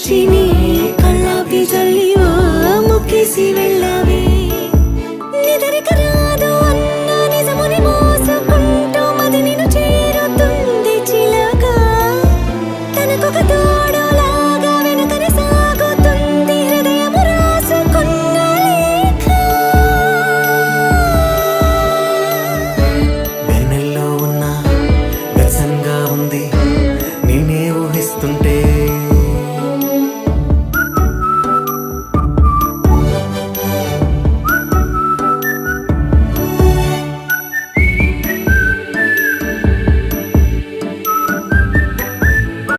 వచ్చి నీ కళ్ళాపి జల్లి ముక్కేసి వెళ్ళావే నిదరిక రాదు అన్న నిజముని మోసుకుంటూ మది నిన్ను చేరుతుంది చిలక తనకొక తోడులాగా వెనుకనే సాగుతుంది హృదయము రాసుకున్న లేఖ వెన్నెల్లో ఉన్న వ్యసంగా ఉంది నేనే ఊహిస్తుంటే